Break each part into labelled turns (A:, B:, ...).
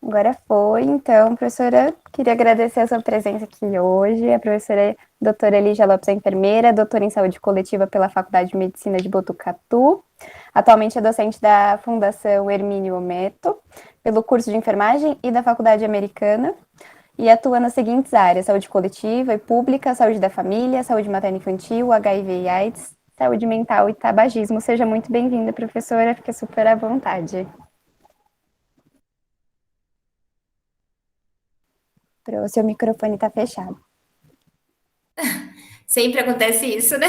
A: Agora foi. Então, professora, queria agradecer a sua presença aqui hoje. A professora doutora Elígia Lopes é enfermeira, doutora em saúde coletiva pela Faculdade de Medicina de Botucatu. Atualmente é docente da Fundação Hermínio Ometo, pelo curso de enfermagem e da Faculdade Americana. E atua nas seguintes áreas: saúde coletiva e pública, saúde da família, saúde materno-infantil, HIV e AIDS, saúde mental e tabagismo. Seja muito bem-vinda, professora. Fique super à vontade. O seu microfone está fechado.
B: Sempre acontece isso, né?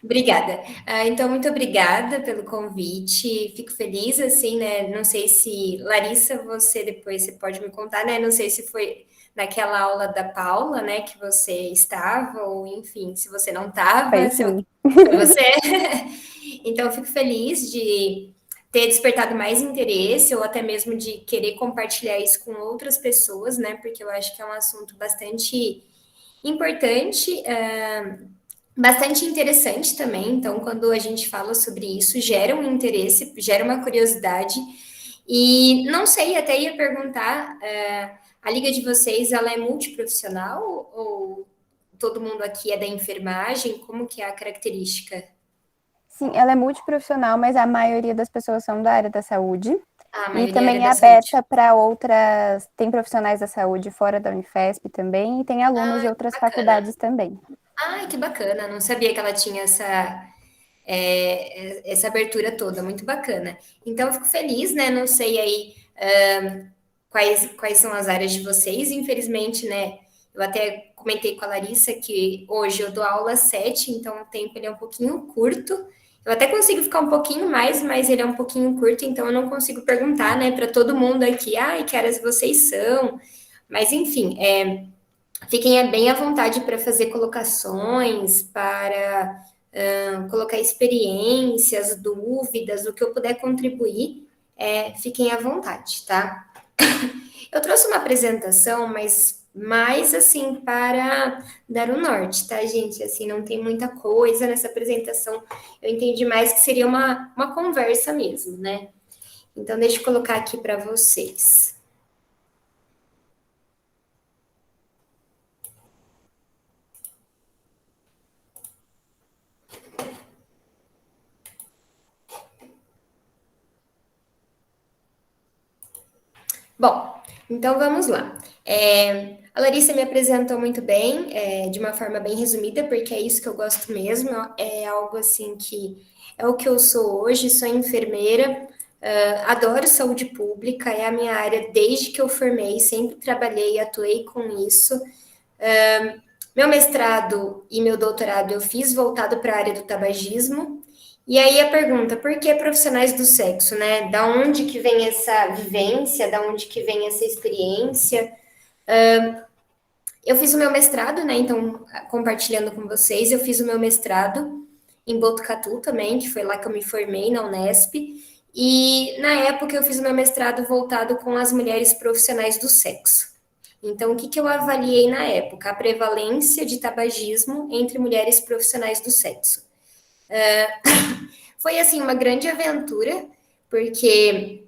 B: Obrigada. Então, muito obrigada pelo convite. Fico feliz, assim, né? Não sei se, Larissa, você depois você pode me contar, né? Não sei se foi naquela aula da Paula, né, que você estava, ou enfim, se você não
A: Foi
B: estava, se
A: sim.
B: foi você. Então, eu fico feliz de ter despertado mais interesse, ou até mesmo de querer compartilhar isso com outras pessoas, né? Porque eu acho que é um assunto bastante importante, bastante interessante também. Então, quando a gente fala sobre isso, gera um interesse, gera uma curiosidade. E não sei, até ia perguntar, a liga de vocês, ela é multiprofissional ou todo mundo aqui é da enfermagem? Como que é a característica?
A: Sim, ela é multiprofissional, mas a maioria das pessoas são da área da saúde.
B: A
A: E
B: maioria é área
A: também é
B: da saúde.
A: aberta para outras. Tem profissionais da saúde fora da Unifesp também, e tem alunos de
B: Ah, que
A: outras
B: bacana.
A: faculdades também.
B: Ai, que bacana. Não sabia que ela tinha essa abertura toda, muito bacana. Então, eu fico feliz, né? Não sei aí quais são as áreas de vocês, infelizmente, né? Eu até comentei com a Larissa que hoje eu dou aula às 7, então o tempo ele é um pouquinho curto. Eu até consigo ficar um pouquinho mais, mas ele é um pouquinho curto, então eu não consigo perguntar, né, para todo mundo aqui, ai, que áreas vocês são. Mas enfim, fiquem bem à vontade para fazer colocações, para colocar experiências, dúvidas, o que eu puder contribuir, fiquem à vontade, tá? Eu trouxe uma apresentação, mas mais assim para dar o norte, tá, gente? Assim, não tem muita coisa nessa apresentação. Eu entendi mais que seria uma conversa mesmo, né? Então, deixa eu colocar aqui para vocês. Bom, então vamos lá. A Larissa me apresentou muito bem, de uma forma bem resumida, porque é isso que eu gosto mesmo, é algo assim que é o que eu sou hoje, sou enfermeira, adoro saúde pública, é a minha área desde que eu formei, sempre trabalhei e atuei com isso. Meu mestrado e meu doutorado eu fiz voltado para a área do tabagismo. E aí a pergunta, por que profissionais do sexo, né? Da onde que vem essa vivência, da onde que vem essa experiência? Eu fiz o meu mestrado, né? Então, compartilhando com vocês, eu fiz o meu mestrado em Botucatu também, que foi lá que eu me formei na Unesp. E na época eu fiz o meu mestrado voltado com as mulheres profissionais do sexo. Então, o que, que eu avaliei na época? A prevalência de tabagismo entre mulheres profissionais do sexo. Foi, assim, uma grande aventura, porque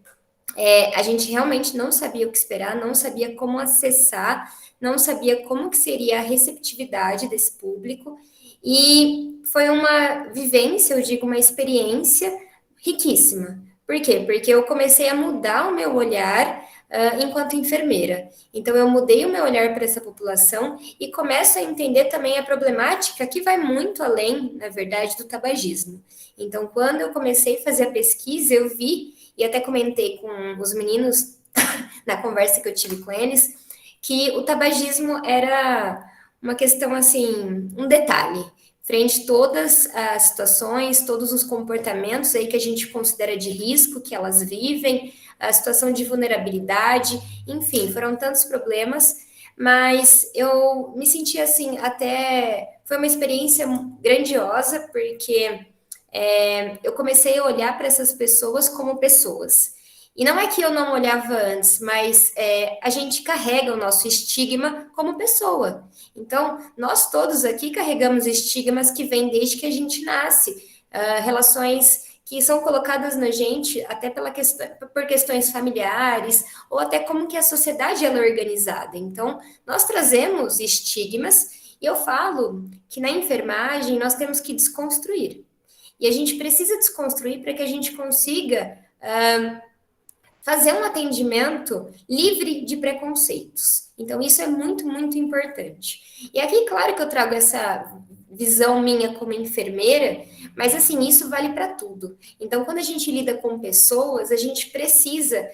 B: a gente realmente não sabia o que esperar, não sabia como acessar, não sabia como que seria a receptividade desse público. E foi uma vivência, eu digo, uma experiência riquíssima. Por quê? Porque eu comecei a mudar o meu olhar enquanto enfermeira. Então, eu mudei o meu olhar para essa população e começo a entender também a problemática que vai muito além, na verdade, do tabagismo. Então, quando eu comecei a fazer a pesquisa, eu vi, e até comentei com os meninos na conversa que eu tive com eles, que o tabagismo era uma questão assim, um detalhe, frente a todas as situações, todos os comportamentos aí que a gente considera de risco que elas vivem, a situação de vulnerabilidade, enfim, foram tantos problemas, mas eu me senti assim, até foi uma experiência grandiosa, porque eu comecei a olhar para essas pessoas como pessoas. E não é que eu não olhava antes, mas a gente carrega o nosso estigma como pessoa. Então, nós todos aqui carregamos estigmas que vêm desde que a gente nasce. Relações que são colocadas na gente até por questões familiares, ou até como que a sociedade ela é organizada. Então, nós trazemos estigmas, e eu falo que na enfermagem nós temos que desconstruir. E a gente precisa desconstruir para que a gente consiga fazer um atendimento livre de preconceitos. Então, isso é muito, muito importante. E aqui, claro que eu trago essa visão minha como enfermeira, mas assim, isso vale para tudo. Então, quando a gente lida com pessoas, a gente precisa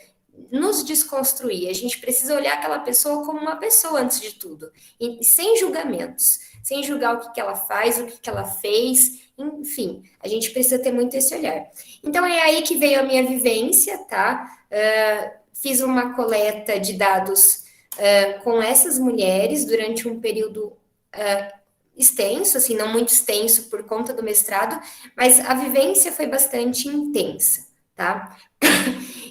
B: nos desconstruir, a gente precisa olhar aquela pessoa como uma pessoa antes de tudo, e sem julgamentos, sem julgar o que, que ela faz, o que, que ela fez, enfim, a gente precisa ter muito esse olhar. Então é aí que veio a minha vivência, tá? Fiz uma coleta de dados com essas mulheres durante um período extenso, assim, não muito extenso por conta do mestrado, mas a vivência foi bastante intensa, tá?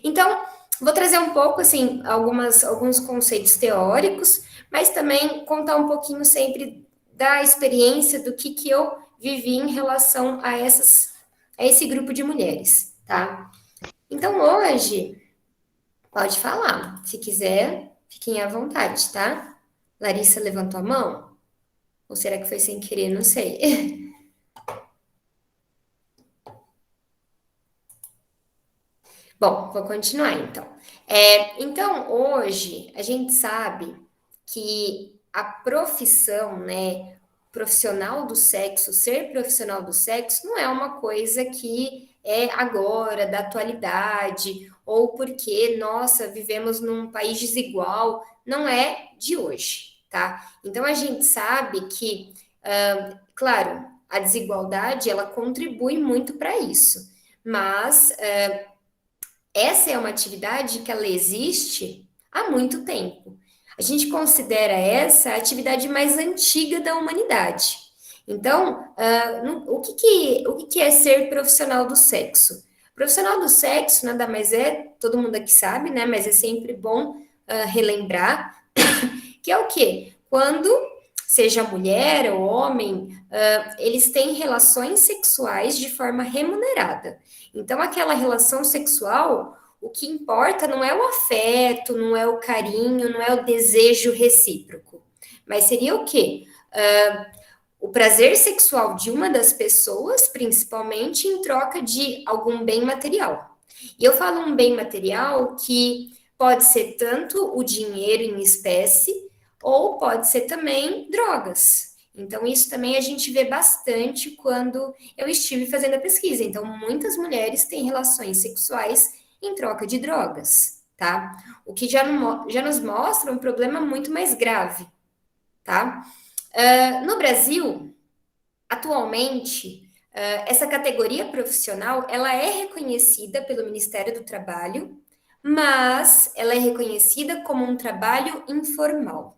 B: Então, vou trazer um pouco, assim, alguns conceitos teóricos, mas também contar um pouquinho sempre da experiência, do que eu vivi em relação a esse grupo de mulheres, tá? Então, hoje, pode falar. Se quiser, fiquem à vontade, tá? Larissa levantou a mão? Ou será que foi sem querer? Não sei. Bom, vou continuar então. Então, hoje, a gente sabe que a profissão, né, profissional do sexo, ser profissional do sexo, não é uma coisa que é agora, da atualidade, ou porque, nossa, vivemos num país desigual, não é de hoje, tá? Então, a gente sabe que, claro, a desigualdade, ela contribui muito para isso, mas essa é uma atividade que ela existe há muito tempo. A gente considera essa a atividade mais antiga da humanidade. Então, o que é ser profissional do sexo? Profissional do sexo nada mais é, todo mundo aqui sabe, né? Mas é sempre bom relembrar, que é o quê? Quando, seja mulher ou homem, eles têm relações sexuais de forma remunerada. Então, aquela relação sexual, o que importa não é o afeto, não é o carinho, não é o desejo recíproco, mas seria o quê? O prazer sexual de uma das pessoas, principalmente em troca de algum bem material. E eu falo um bem material que pode ser tanto o dinheiro em espécie, ou pode ser também drogas. Então, isso também a gente vê bastante quando eu estive fazendo a pesquisa. Então, muitas mulheres têm relações sexuais em troca de drogas, tá? O que já nos mostra um problema muito mais grave, tá? No Brasil, atualmente, essa categoria profissional, ela é reconhecida pelo Ministério do Trabalho, mas ela é reconhecida como um trabalho informal.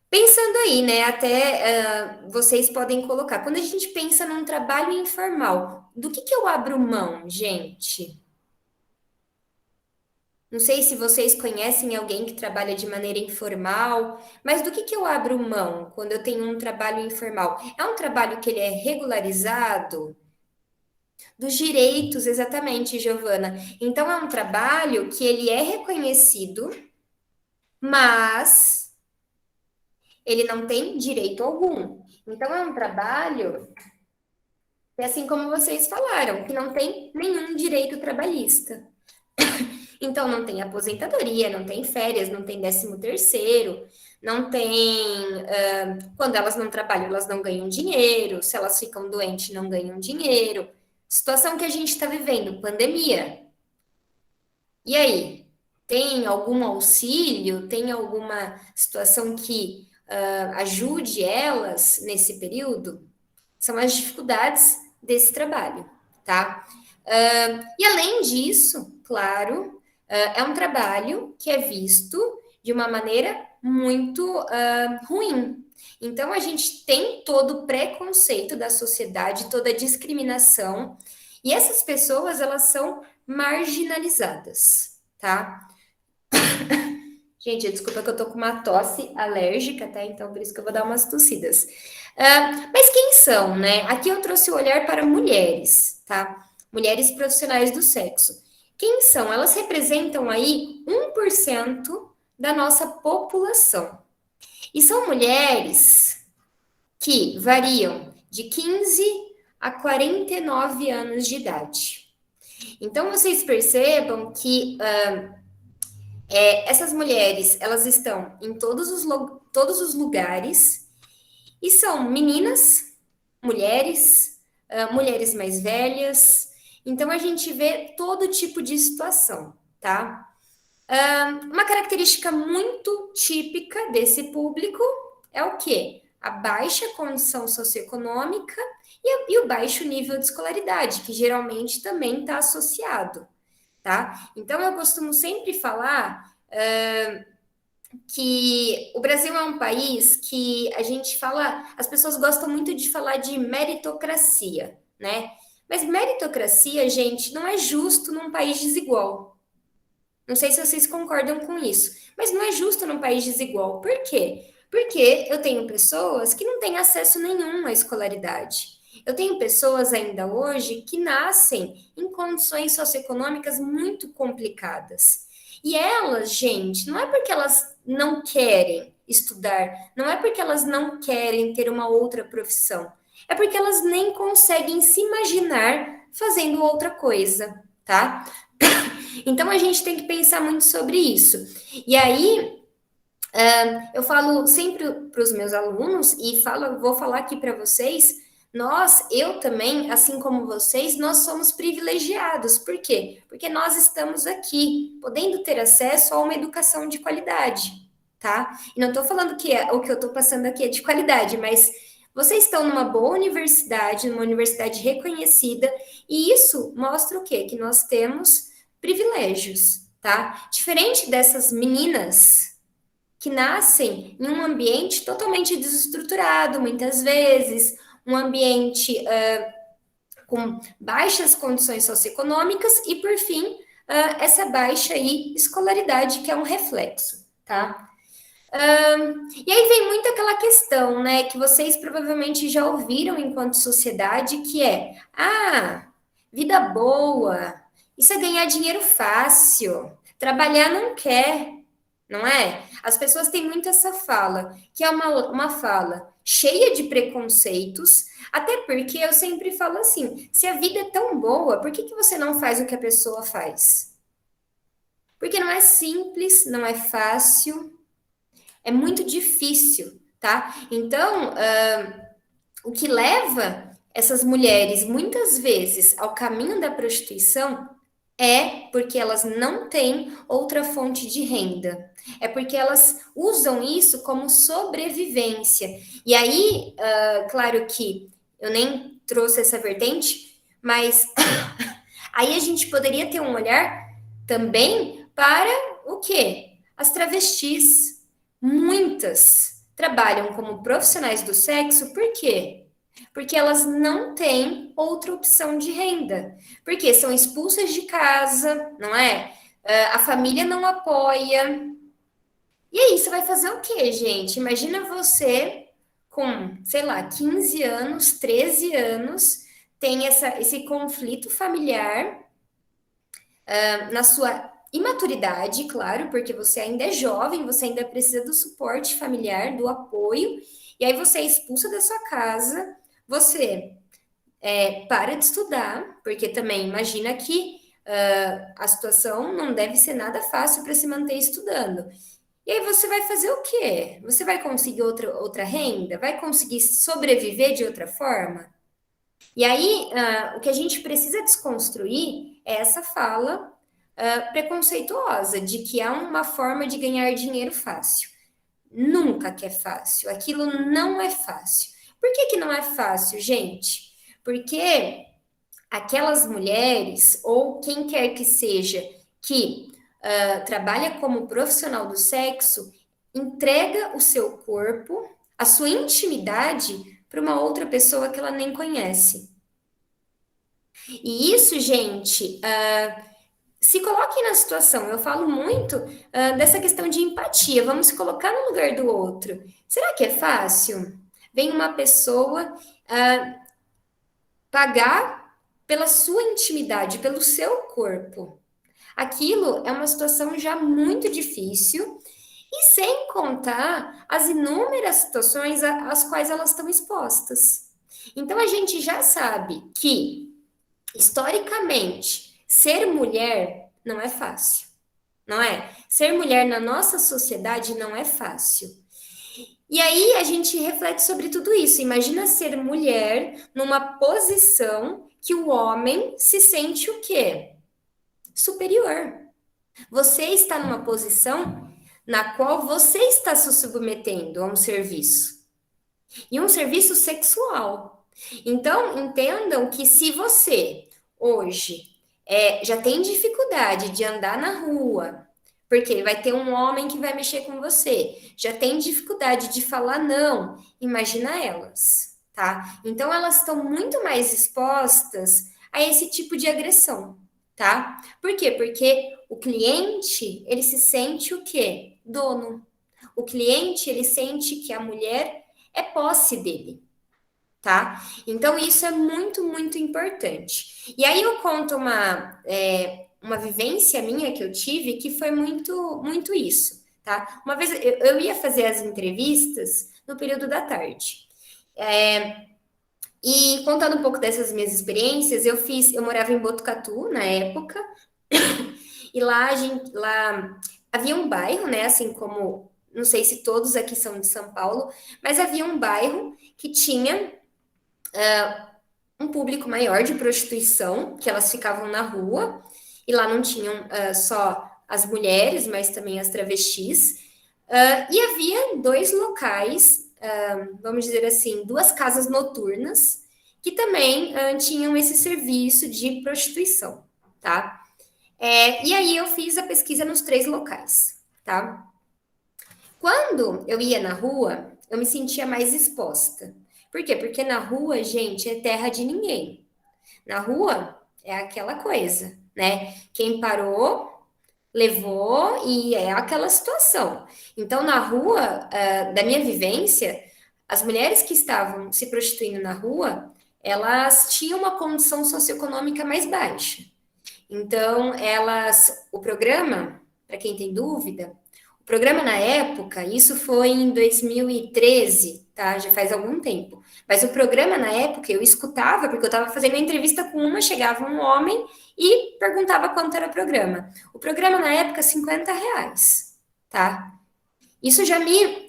B: Pensando aí, né, até vocês podem colocar, quando a gente pensa num trabalho informal, do que eu abro mão, gente? Não sei se vocês conhecem alguém que trabalha de maneira informal, mas do que eu abro mão quando eu tenho um trabalho informal? É um trabalho que ele é regularizado? Dos direitos, exatamente, Giovana. Então, é um trabalho que ele é reconhecido, mas ele não tem direito algum. Então, é um trabalho que, assim como vocês falaram, que não tem nenhum direito trabalhista. Então, não tem aposentadoria, não tem férias, não tem 13º, não tem... quando elas não trabalham, elas não ganham dinheiro. Se elas ficam doentes, não ganham dinheiro. Situação que a gente está vivendo, pandemia. E aí? Tem algum auxílio? Tem alguma situação que ajude elas nesse período? São as dificuldades desse trabalho, tá? E além disso, claro, é um trabalho que é visto de uma maneira muito ruim. Então, a gente tem todo o preconceito da sociedade, toda a discriminação, e essas pessoas, elas são marginalizadas, tá? Gente, desculpa que eu tô com uma tosse alérgica, tá? Então, por isso que eu vou dar umas tossidas. Mas quem são, né? Aqui eu trouxe o olhar para mulheres, tá? mulheres profissionais do sexo. Quem são? Elas representam aí 1% da nossa população. E são mulheres que variam de 15 a 49 anos de idade. Então, vocês percebam que essas mulheres, elas estão em todos os lugares e são meninas, mulheres, mulheres mais velhas. Então, a gente vê todo tipo de situação, tá? Uma característica muito típica desse público é o quê? A baixa condição socioeconômica e o baixo nível de escolaridade, que geralmente também está associado, tá? Então, eu costumo sempre falar que o Brasil é um país que a gente fala, as pessoas gostam muito de falar de meritocracia, né? Mas meritocracia, gente, não é justo num país desigual. Não sei se vocês concordam com isso, mas não é justo num país desigual. Por quê? Porque eu tenho pessoas que não têm acesso nenhum à escolaridade. Eu tenho pessoas ainda hoje que nascem em condições socioeconômicas muito complicadas. E elas, gente, não é porque elas não querem estudar, não é porque elas não querem ter uma outra profissão, é porque elas nem conseguem se imaginar fazendo outra coisa, tá? Então a gente tem que pensar muito sobre isso. E aí eu falo sempre para os meus alunos e vou falar aqui para vocês. Eu também, assim como vocês, nós somos privilegiados. Por quê? Porque nós estamos aqui, podendo ter acesso a uma educação de qualidade, tá? E não estou falando que o que eu estou passando aqui é de qualidade, mas vocês estão numa boa universidade, numa universidade reconhecida, e isso mostra o quê? Que nós temos privilégios, tá? Diferente dessas meninas que nascem em um ambiente totalmente desestruturado, muitas vezes, um ambiente com baixas condições socioeconômicas e, por fim, essa baixa aí, escolaridade, que é um reflexo, tá? E aí vem muito aquela questão, né, que vocês provavelmente já ouviram enquanto sociedade, que é, vida boa, isso é ganhar dinheiro fácil, trabalhar não quer, não é? As pessoas têm muito essa fala, que é uma fala cheia de preconceitos, até porque eu sempre falo assim, se a vida é tão boa, por que você não faz o que a pessoa faz? Porque não é simples, não é fácil, é muito difícil, tá? Então, o que leva essas mulheres muitas vezes ao caminho da prostituição é porque elas não têm outra fonte de renda. É porque elas usam isso como sobrevivência. E aí, claro que eu nem trouxe essa vertente, mas aí a gente poderia ter um olhar também para o quê? As travestis. Muitas trabalham como profissionais do sexo, por quê? Porque elas não têm outra opção de renda. Porque são expulsas de casa, não é? A família não apoia. E aí, você vai fazer o quê, gente? Imagina você com, sei lá, 15 anos, 13 anos, tem esse conflito familiar na sua imaturidade, claro, porque você ainda é jovem, você ainda precisa do suporte familiar, do apoio, e aí você é expulsa da sua casa, você para de estudar, porque também imagina que a situação não deve ser nada fácil para se manter estudando. E aí você vai fazer o quê? Você vai conseguir outra renda? Vai conseguir sobreviver de outra forma? E aí, o que a gente precisa desconstruir é essa fala preconceituosa de que há uma forma de ganhar dinheiro fácil. Nunca que é fácil. Aquilo não é fácil. Por que não é fácil, gente? Porque aquelas mulheres, ou quem quer que seja, que trabalha como profissional do sexo, entrega o seu corpo, a sua intimidade, para uma outra pessoa que ela nem conhece. E isso, gente, se coloque na situação. Eu falo muito dessa questão de empatia. Vamos se colocar no lugar do outro. Será que é fácil? Vem uma pessoa pagar pela sua intimidade, pelo seu corpo. Aquilo é uma situação já muito difícil e sem contar as inúmeras situações às quais elas estão expostas. Então a gente já sabe que, historicamente, ser mulher não é fácil, não é? Ser mulher na nossa sociedade não é fácil. E aí a gente reflete sobre tudo isso. Imagina ser mulher numa posição que o homem se sente o quê? Superior. Você está numa posição na qual você está se submetendo a um serviço. E um serviço sexual. Então, entendam que se você hoje já tem dificuldade de andar na rua, porque vai ter um homem que vai mexer com você, já tem dificuldade de falar não, imagina elas, tá? Então, elas estão muito mais expostas a esse tipo de agressão, tá? Por quê? Porque o cliente, ele se sente o quê? Dono. O cliente, ele sente que a mulher é posse dele, tá? Então, isso é muito, muito importante. E aí eu conto uma vivência minha que eu tive que foi muito, muito isso, tá? Uma vez eu ia fazer as entrevistas no período da tarde. E contando um pouco dessas minhas experiências, eu morava em Botucatu na época, e lá havia um bairro, né? Assim como, não sei se todos aqui são de São Paulo, mas havia um bairro que tinha um público maior de prostituição, que elas ficavam na rua, e lá não tinham só as mulheres, mas também as travestis. E havia dois locais, vamos dizer assim, duas casas noturnas, que também tinham esse serviço de prostituição, tá? E aí eu fiz a pesquisa nos três locais, tá? Quando eu ia na rua, eu me sentia mais exposta. Por quê? Porque na rua, gente, é terra de ninguém. Na rua é aquela coisa, né? Quem parou, levou e é aquela situação. Então, na rua, da minha vivência, as mulheres que estavam se prostituindo na rua, elas tinham uma condição socioeconômica mais baixa. Então, o programa, para quem tem dúvida, o programa na época, isso foi em 2013, tá? Já faz algum tempo. Mas o programa na época eu escutava, porque eu estava fazendo uma entrevista com chegava um homem e perguntava quanto era o programa. O programa na época, R$ 50, tá? Isso já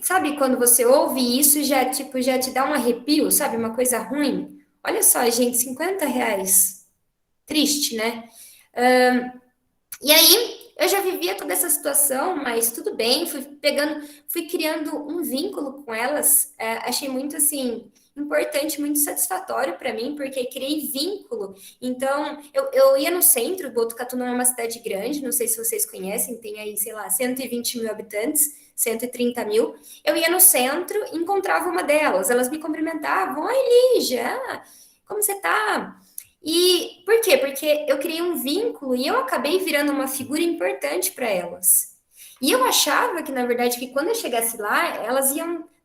B: sabe, quando você ouve isso, já, tipo, já te dá um arrepio, sabe? Uma coisa ruim. Olha só, gente, R$ 50. Triste, né? E aí, eu já vivia toda essa situação, mas tudo bem, fui criando um vínculo com elas, achei muito, assim, importante, muito satisfatório para mim, porque criei vínculo. Então, eu ia no centro, Botucatu não é uma cidade grande, não sei se vocês conhecem, tem aí, sei lá, 120 mil habitantes, 130 mil. Eu ia no centro, encontrava uma delas, elas me cumprimentavam, oi, Lígia, como você tá? E por quê? Porque eu criei um vínculo e eu acabei virando uma figura importante para elas. E eu achava que, na verdade, que quando eu chegasse lá,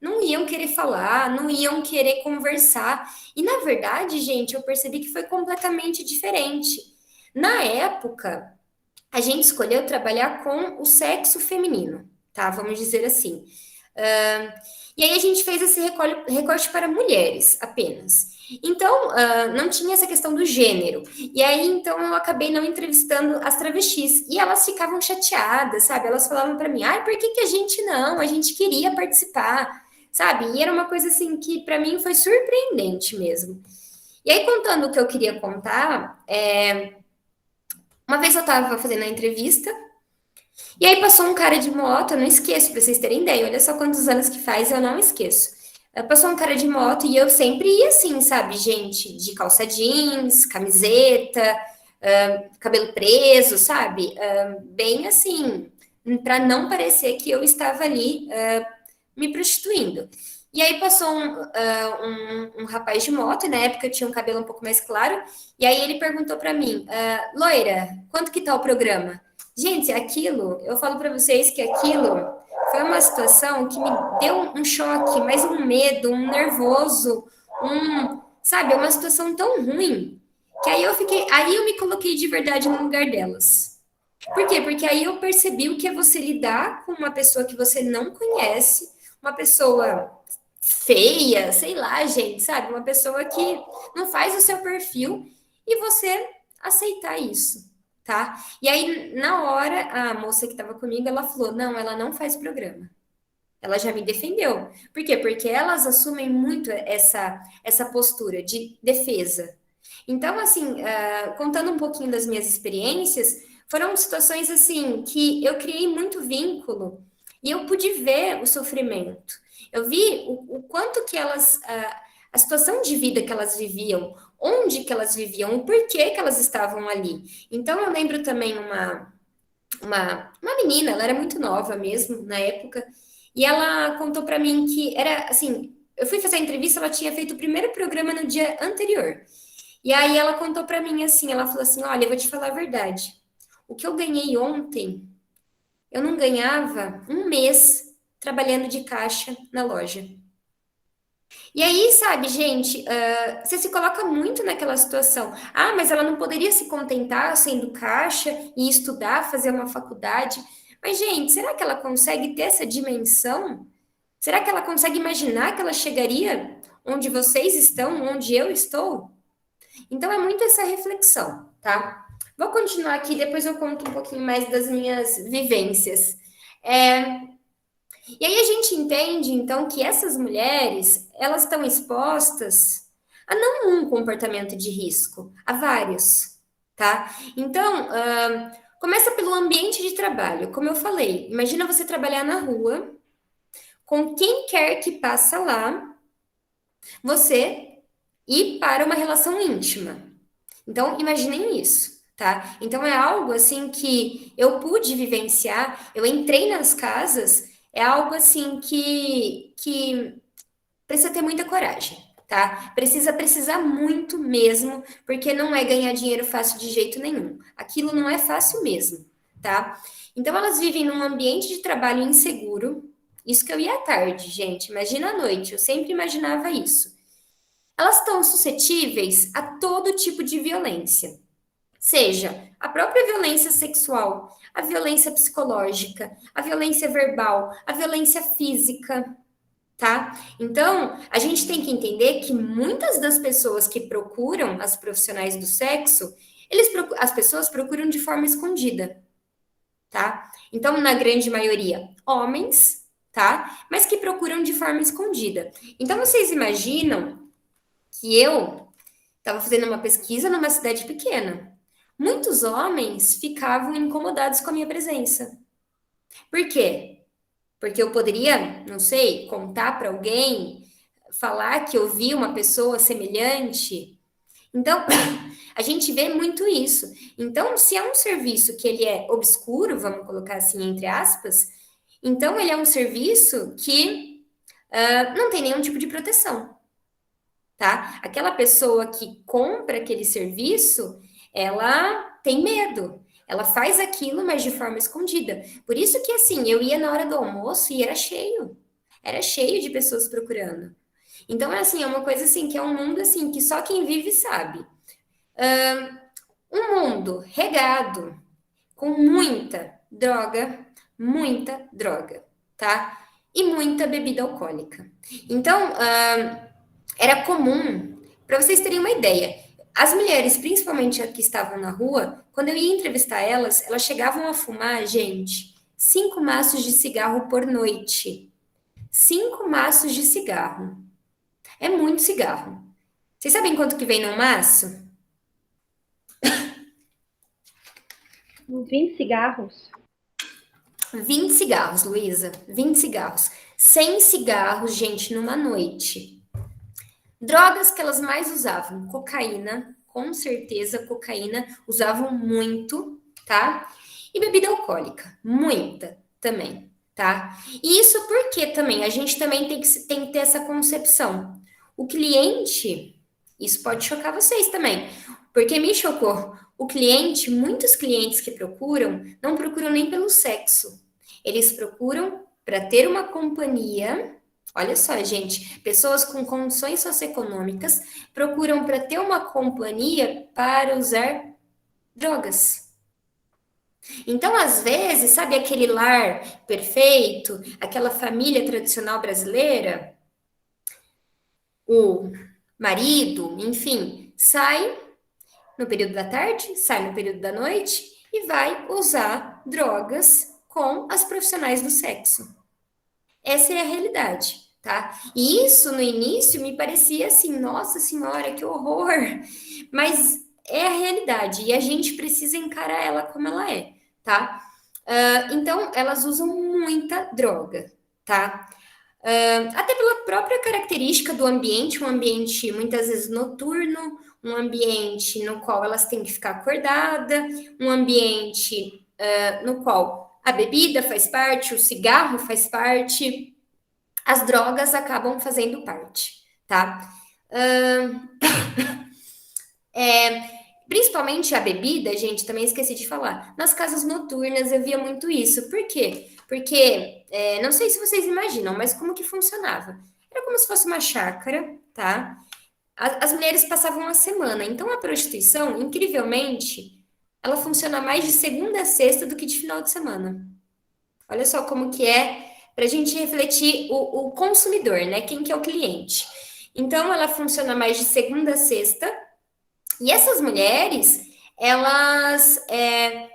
B: não iam querer falar, não iam querer conversar. E, na verdade, gente, eu percebi que foi completamente diferente. Na época, a gente escolheu trabalhar com o sexo feminino, tá? Vamos dizer assim. E aí a gente fez esse recorte para mulheres apenas. Então, não tinha essa questão do gênero. E aí, então, eu acabei não entrevistando as travestis. E elas ficavam chateadas, sabe? Elas falavam para mim, ai, por que que a gente não? A gente queria participar, sabe? E era uma coisa, assim, que para mim foi surpreendente mesmo. E aí, contando o que eu queria contar, uma vez eu estava fazendo a entrevista, e aí passou um cara de moto, eu não esqueço, pra vocês terem ideia, olha só quantos anos que faz, eu não esqueço. Passou um cara de moto e eu sempre ia assim, sabe, gente, de calça jeans, camiseta, cabelo preso, sabe? Bem assim, para não parecer que eu estava ali me prostituindo. E aí passou um rapaz de moto, e na época eu tinha um cabelo um pouco mais claro, e aí ele perguntou para mim, loira, quanto que tá o programa? Gente, eu falo para vocês que aquilo foi uma situação que me deu um choque, mais um medo, um nervoso, sabe, uma situação tão ruim. Que aí eu me coloquei de verdade no lugar delas. Por quê? Porque aí eu percebi o que é você lidar com uma pessoa que você não conhece, uma pessoa feia, sei lá, gente, sabe? Uma pessoa que não faz o seu perfil e você aceitar isso, tá? E aí, na hora, a moça que estava comigo, ela falou: não, ela não faz programa. Ela já me defendeu. Por quê? Porque elas assumem muito essa postura de defesa. Então, assim, contando um pouquinho das minhas experiências, foram situações assim que eu criei muito vínculo e eu pude ver o sofrimento. Eu vi o quanto que elas, a situação de vida que elas viviam, onde que elas viviam, o porquê que elas estavam ali. Então, eu lembro também uma menina, ela era muito nova mesmo na época, e ela contou para mim que era assim, eu fui fazer a entrevista, ela tinha feito o primeiro programa no dia anterior. E aí ela contou para mim assim, ela falou assim: "Olha, eu vou te falar a verdade. O que eu ganhei ontem, eu não ganhava um mês trabalhando de caixa na loja". E aí, sabe, gente, você se coloca muito naquela situação. Ah, mas ela não poderia se contentar sendo caixa e estudar, fazer uma faculdade. Mas, gente, será que ela consegue ter essa dimensão? Será que ela consegue imaginar que ela chegaria onde vocês estão, onde eu estou? Então, é muito essa reflexão, tá? Vou continuar aqui, depois eu conto um pouquinho mais das minhas vivências. É, e aí a gente entende, então, que essas mulheres, elas estão expostas a não um comportamento de risco, a vários, tá? Então, começa pelo ambiente de trabalho, como eu falei. Imagina você trabalhar na rua, com quem quer que passa lá, você ir para uma relação íntima. Então, imaginem isso, tá? Então, é algo assim que eu pude vivenciar, eu entrei nas casas, é algo assim que precisa ter muita coragem, tá? Precisa precisar muito mesmo, porque não é ganhar dinheiro fácil de jeito nenhum. Aquilo não é fácil mesmo, tá? Então, elas vivem num ambiente de trabalho inseguro. Isso que eu ia à tarde, gente. Imagina à noite, eu sempre imaginava isso. Elas estão suscetíveis a todo tipo de violência. Seja a própria violência sexual, a violência psicológica, a violência verbal, a violência física, tá? Então, a gente tem que entender que muitas das pessoas que procuram as profissionais do sexo, as pessoas procuram de forma escondida, tá? Então, na grande maioria, homens, tá? Mas que procuram de forma escondida. Então, vocês imaginam que eu estava fazendo uma pesquisa numa cidade pequena. Muitos homens ficavam incomodados com a minha presença. Por quê? Porque eu poderia, não sei, contar para alguém, falar que eu vi uma pessoa semelhante. Então, a gente vê muito isso. Então, se é um serviço que ele é obscuro, vamos colocar assim entre aspas, então ele é um serviço que não tem nenhum tipo de proteção, tá? Aquela pessoa que compra aquele serviço, ela tem medo. Ela faz aquilo, mas de forma escondida. Por isso que, assim, eu ia na hora do almoço e era cheio. Era cheio de pessoas procurando. Então, é assim, é uma coisa assim, que é um mundo assim, que só quem vive sabe. Um mundo regado com muita droga, tá? E muita bebida alcoólica. Então, era comum, para vocês terem uma ideia, as mulheres, principalmente as que estavam na rua, quando eu ia entrevistar elas, elas chegavam a fumar, gente, 5 maços de cigarro por noite. 5 maços de cigarro. É muito cigarro. Vocês sabem quanto que vem num maço?
C: Uns 20 cigarros.
B: 20 cigarros, Luísa. 20 cigarros. 100 cigarros, gente, numa noite. Drogas que elas mais usavam, cocaína, com certeza cocaína, usavam muito, tá? E bebida alcoólica, muita também, tá? E isso porque também a gente também tem que ter essa concepção. O cliente, isso pode chocar vocês também, porque me chocou. O cliente, muitos clientes que procuram, não procuram nem pelo sexo. Eles procuram para ter uma companhia, Olha só, gente, pessoas com condições socioeconômicas procuram para ter uma companhia para usar drogas. Então, às vezes, sabe aquele lar perfeito, aquela família tradicional brasileira, o marido, enfim, sai no período da tarde, sai no período da noite e vai usar drogas com as profissionais do sexo. Essa é a realidade, tá? E isso no início me parecia assim, nossa senhora, que horror! Mas é a realidade e a gente precisa encarar ela como ela é, tá? Então, elas usam muita droga, tá? Até pela própria característica do ambiente, um ambiente muitas vezes noturno, um ambiente no qual elas têm que ficar acordada, um ambiente no qual a bebida faz parte, o cigarro faz parte, as drogas acabam fazendo parte, tá? Principalmente a bebida, gente, também esqueci de falar. Nas casas noturnas eu via muito isso. Por quê? Porque, não sei se vocês imaginam, mas como que funcionava? Era como se fosse uma chácara, tá? As mulheres passavam uma semana. Então, a prostituição, incrivelmente, ela funciona mais de segunda a sexta do que de final de semana. Olha só como que é para a gente refletir o consumidor, né? Quem que é o cliente. Então, ela funciona mais de segunda a sexta, e essas mulheres, elas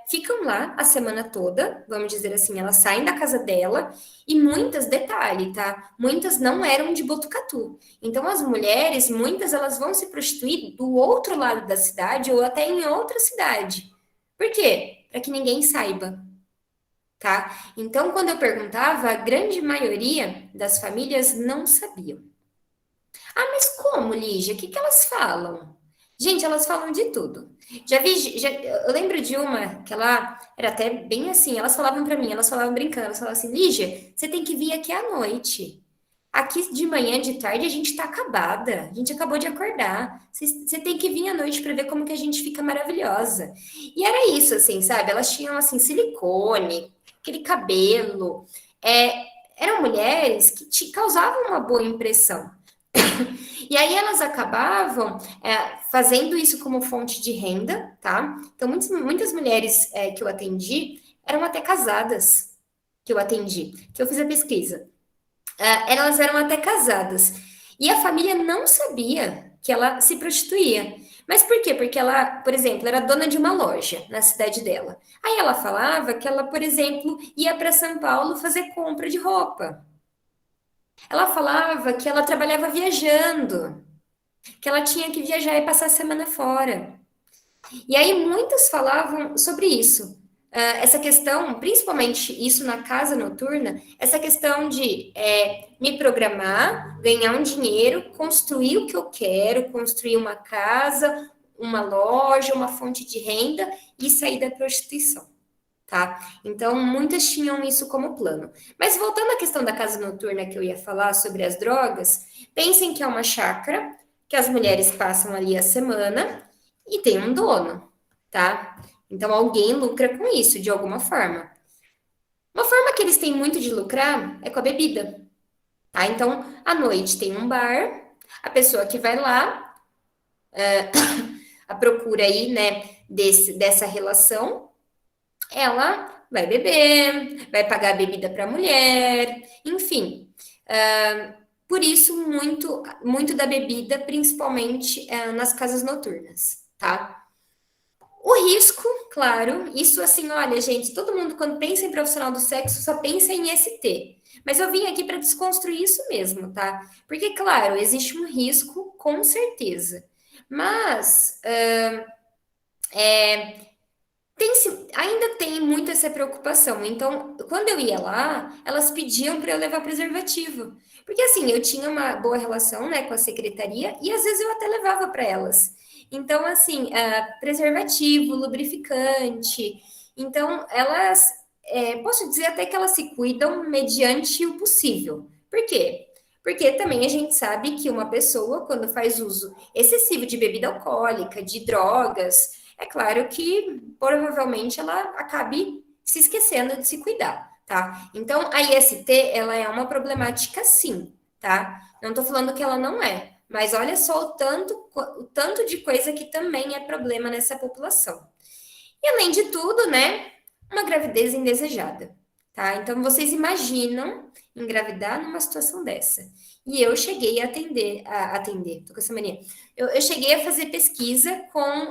B: ficam lá a semana toda, vamos dizer assim, elas saem da casa dela, e muitas, detalhe, tá? Muitas não eram de Botucatu. Então, as mulheres, muitas, elas vão se prostituir do outro lado da cidade ou até em outra cidade. Por quê? Para que ninguém saiba, tá? Então, quando eu perguntava, a grande maioria das famílias não sabiam. Ah, mas como, Lígia? O que que elas falam? Gente, elas falam de tudo. Eu lembro de uma que ela era até bem assim, elas falavam pra mim, elas falavam brincando, elas falavam assim, Lígia, você tem que vir aqui à noite. Aqui de manhã, de tarde, a gente tá acabada. A gente acabou de acordar. Você tem que vir à noite para ver como que a gente fica maravilhosa. E era isso, assim, sabe? Elas tinham, assim, silicone, aquele cabelo. Eram mulheres que te causavam uma boa impressão. E aí elas acabavam fazendo isso como fonte de renda, tá? Então, muitas mulheres que eu atendi eram até casadas que eu atendi, que eu fiz a pesquisa. Elas eram até casadas. E a família não sabia que ela se prostituía. Mas por quê? Porque ela, por exemplo, era dona de uma loja na cidade dela. Aí ela falava que ela, por exemplo, ia para São Paulo fazer compra de roupa. Ela falava que ela trabalhava viajando, que ela tinha que viajar e passar a semana fora. E aí muitas falavam sobre isso. Essa questão, principalmente isso na casa noturna, essa questão de me programar, ganhar um dinheiro, construir o que eu quero, construir uma casa, uma loja, uma fonte de renda e sair da prostituição, tá? Então, muitas tinham isso como plano. Mas voltando à questão da casa noturna que eu ia falar sobre as drogas, pensem que é uma chácara, que as mulheres passam ali a semana e tem um dono, tá? Então, alguém lucra com isso, de alguma forma. Uma forma que eles têm muito de lucrar é com a bebida, tá? Então, à noite tem um bar, a pessoa que vai lá, a procura aí, né, dessa relação, ela vai beber, vai pagar a bebida para a mulher, enfim. Por isso, muito da bebida, principalmente nas casas noturnas, tá? O risco, claro, isso assim, olha, gente, todo mundo quando pensa em profissional do sexo só pensa em ST. Mas eu vim aqui para desconstruir isso mesmo, tá? Porque, claro, existe um risco, com certeza. Mas ainda tem muito essa preocupação. Então, quando eu ia lá, elas pediam para eu levar preservativo. Porque assim, eu tinha uma boa relação, né, com a secretaria e às vezes eu até levava para elas. Então, assim, preservativo, lubrificante. Então, elas, posso dizer até que elas se cuidam mediante o possível. Por quê? Porque também a gente sabe que uma pessoa, quando faz uso excessivo de bebida alcoólica, de drogas, é claro que provavelmente ela acabe se esquecendo de se cuidar, tá? Então, a IST, ela é uma problemática sim, tá? Não tô falando que ela não é, mas olha só o tanto de coisa que também é problema nessa população. E além de tudo, né, uma gravidez indesejada, tá? Então vocês imaginam engravidar numa situação dessa. E eu cheguei a atender, tô com essa mania. Eu cheguei a fazer pesquisa com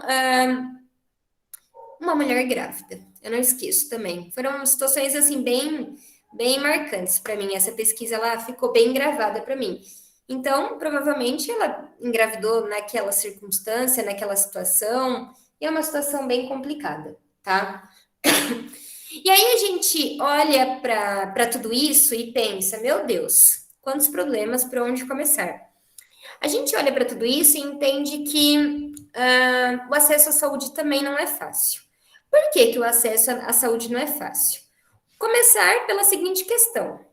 B: uma mulher grávida. Eu não esqueço também. Foram situações assim bem marcantes para mim. Essa pesquisa ela ficou bem gravada para mim. Então, provavelmente ela engravidou naquela circunstância, naquela situação, e é uma situação bem complicada, tá? E aí a gente olha para tudo isso e pensa, meu Deus, quantos problemas, por onde começar? A gente olha para tudo isso e entende que o acesso à saúde também não é fácil. Por que, que o acesso à saúde não é fácil? Começar pela seguinte questão.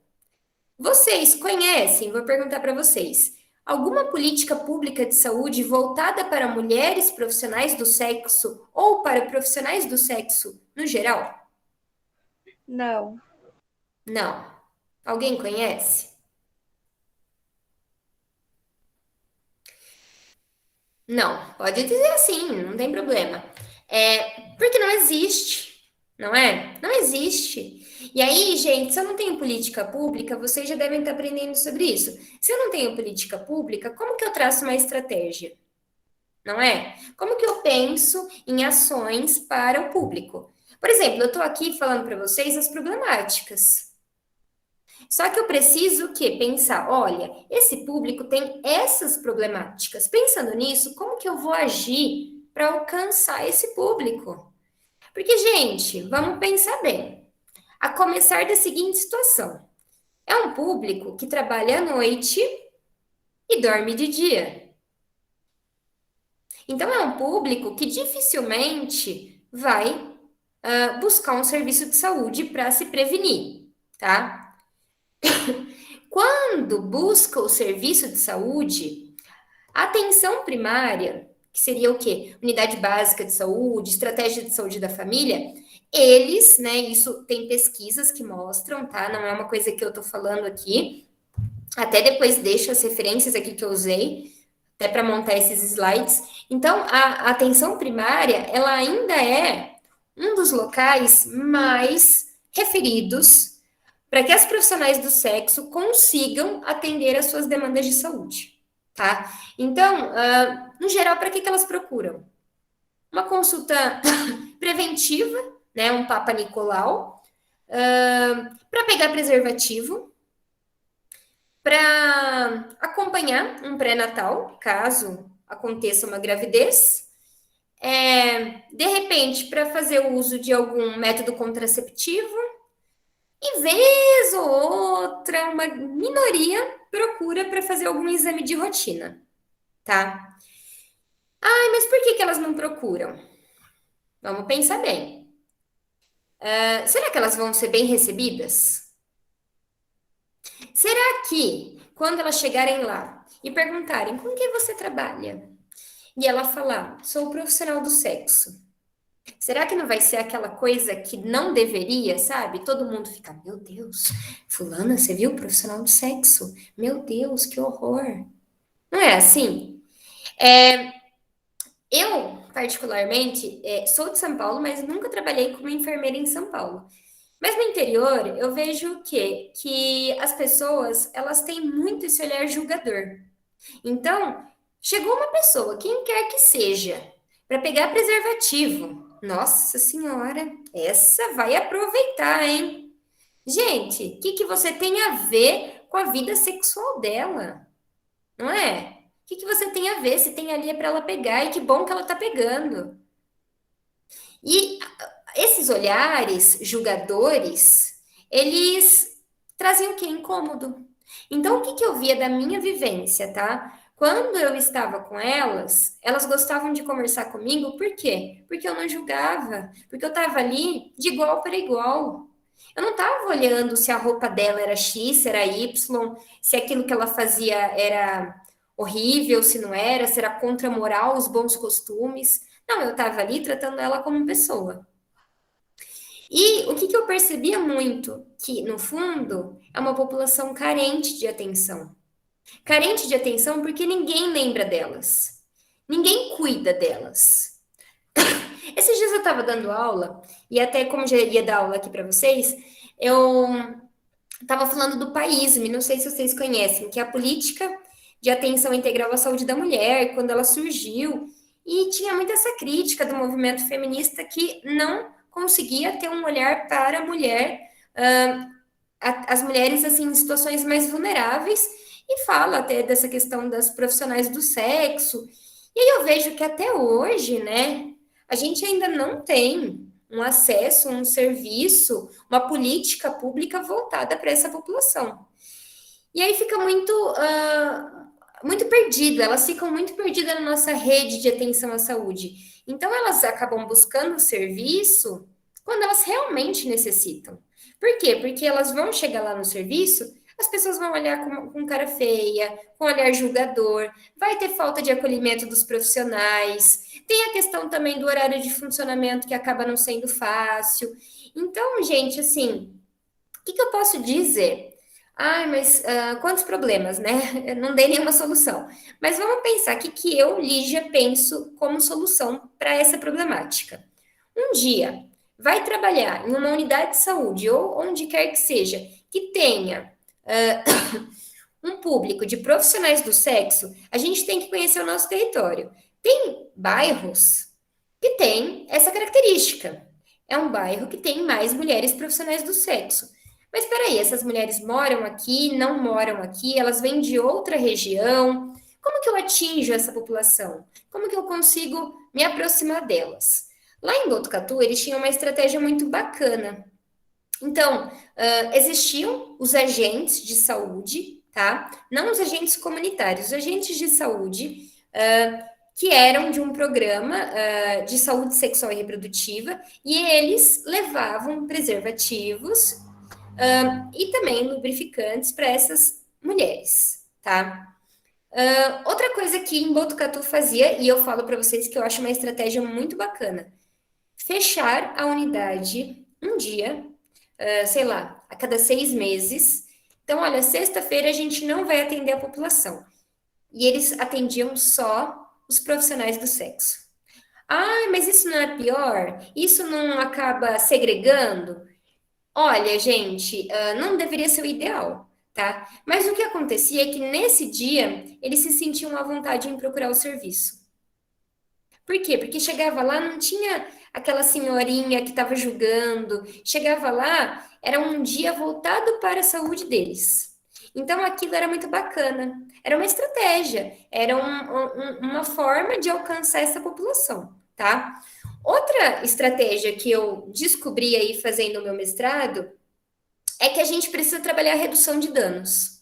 B: Vocês conhecem, vou perguntar para vocês, alguma política pública de saúde voltada para mulheres profissionais do sexo ou para profissionais do sexo no geral?
C: Não.
B: Não. Alguém conhece? Não. Pode dizer assim, não tem problema. Porque não existe, não é? Não existe. E aí, gente, se eu não tenho política pública, vocês já devem estar aprendendo sobre isso. Se eu não tenho política pública, como que eu traço uma estratégia? Não é? Como que eu penso em ações para o público? Por exemplo, eu estou aqui falando para vocês as problemáticas. Só que eu preciso o quê? Pensar, olha, esse público tem essas problemáticas. Pensando nisso, como que eu vou agir para alcançar esse público? Porque, gente, vamos pensar bem. A começar da seguinte situação: é um público que trabalha à noite e dorme de dia. Então, é um público que dificilmente vai buscar um serviço de saúde para se prevenir, tá? Quando busca o serviço de saúde, a atenção primária, que seria o quê? Unidade básica de saúde, estratégia de saúde da família, eles, né, isso tem pesquisas que mostram, tá? Não é uma coisa que eu tô falando aqui. Até depois deixo as referências aqui que eu usei, até para montar esses slides. Então, a atenção primária, ela ainda é um dos locais mais referidos para que as profissionais do sexo consigam atender às suas demandas de saúde, tá? Então, no geral, para que elas procuram? Uma consulta preventiva, né? Um Papa Nicolau, para pegar preservativo, para acompanhar um pré-natal, caso aconteça uma gravidez, de repente, para fazer o uso de algum método contraceptivo, e vez ou outra, uma minoria procura para fazer algum exame de rotina, tá? Ai, mas por que que elas não procuram? Vamos pensar bem. Será que elas vão ser bem recebidas? Será que, quando elas chegarem lá e perguntarem com que você trabalha? E ela falar, sou profissional do sexo. Será que não vai ser aquela coisa que não deveria, sabe? Todo mundo fica, meu Deus, fulana, você viu profissional do sexo? Meu Deus, que horror. Não é assim? Eu, particularmente, sou de São Paulo, mas nunca trabalhei como enfermeira em São Paulo. Mas no interior, eu vejo o quê? Que as pessoas, elas têm muito esse olhar julgador. Então, chegou uma pessoa, quem quer que seja, para pegar preservativo. Nossa senhora, essa vai aproveitar, hein? Gente, o que que você tem a ver com a vida sexual dela? Não é? O que que você tem a ver se tem ali é para ela pegar e que bom que ela tá pegando. E esses olhares julgadores, eles trazem o quê? Incômodo. Então, o que que eu via da minha vivência, tá? Quando eu estava com elas gostavam de conversar comigo, por quê? Porque eu não julgava, porque eu estava ali de igual para igual. Eu não estava olhando se a roupa dela era X, se era Y, se aquilo que ela fazia era horrível, se não era, se era contra a moral, os bons costumes. Não, eu estava ali tratando ela como pessoa. E o que que eu percebia muito? Que, no fundo, é uma população carente de atenção. Carente de atenção porque ninguém lembra delas. Ninguém cuida delas. Esses dias eu estava dando aula, e até como já ia dar aula aqui para vocês, eu estava falando do PAISME, não sei se vocês conhecem, que é a política de atenção integral à saúde da mulher, quando ela surgiu, e tinha muita essa crítica do movimento feminista que não conseguia ter um olhar para a mulher, as mulheres assim em situações mais vulneráveis, e fala até dessa questão das profissionais do sexo. E aí eu vejo que até hoje, né, a gente ainda não tem um acesso, um serviço, uma política pública voltada para essa população. E aí fica muito perdido, elas ficam muito perdidas na nossa rede de atenção à saúde. Então, elas acabam buscando o serviço quando elas realmente necessitam. Por quê? Porque elas vão chegar lá no serviço, as pessoas vão olhar com cara feia, com olhar julgador, vai ter falta de acolhimento dos profissionais, tem a questão também do horário de funcionamento que acaba não sendo fácil. Então, gente, assim, que eu posso dizer? Mas quantos problemas, né? Eu não dei nenhuma solução. Mas vamos pensar o que eu, Lígia, penso como solução para essa problemática. Um dia, vai trabalhar em uma unidade de saúde ou onde quer que seja, que tenha um público de profissionais do sexo, a gente tem que conhecer o nosso território. Tem bairros que têm essa característica. É um bairro que tem mais mulheres profissionais do sexo. Mas peraí, essas mulheres moram aqui, não moram aqui, elas vêm de outra região. Como que eu atinjo essa população? Como que eu consigo me aproximar delas? Lá em Botucatu, eles tinham uma estratégia muito bacana. Então, existiam os agentes de saúde, tá? Não os agentes comunitários, os agentes de saúde, que eram de um programa de saúde sexual e reprodutiva, e eles levavam preservativos e também lubrificantes para essas mulheres, tá? Outra coisa que em Botucatu fazia, e eu falo para vocês que eu acho uma estratégia muito bacana, fechar a unidade um dia, sei lá, a cada 6 meses. Então, olha, sexta-feira a gente não vai atender a população. E eles atendiam só os profissionais do sexo. Mas isso não é pior? Isso não acaba segregando? Olha, gente, não deveria ser o ideal, tá? Mas o que acontecia é que nesse dia eles se sentiam à vontade em procurar o serviço. Por quê? Porque chegava lá, não tinha aquela senhorinha que estava julgando. Chegava lá, era um dia voltado para a saúde deles. Então aquilo era muito bacana. Era uma estratégia, era uma forma de alcançar essa população, tá? Outra estratégia que eu descobri aí fazendo o meu mestrado é que a gente precisa trabalhar a redução de danos.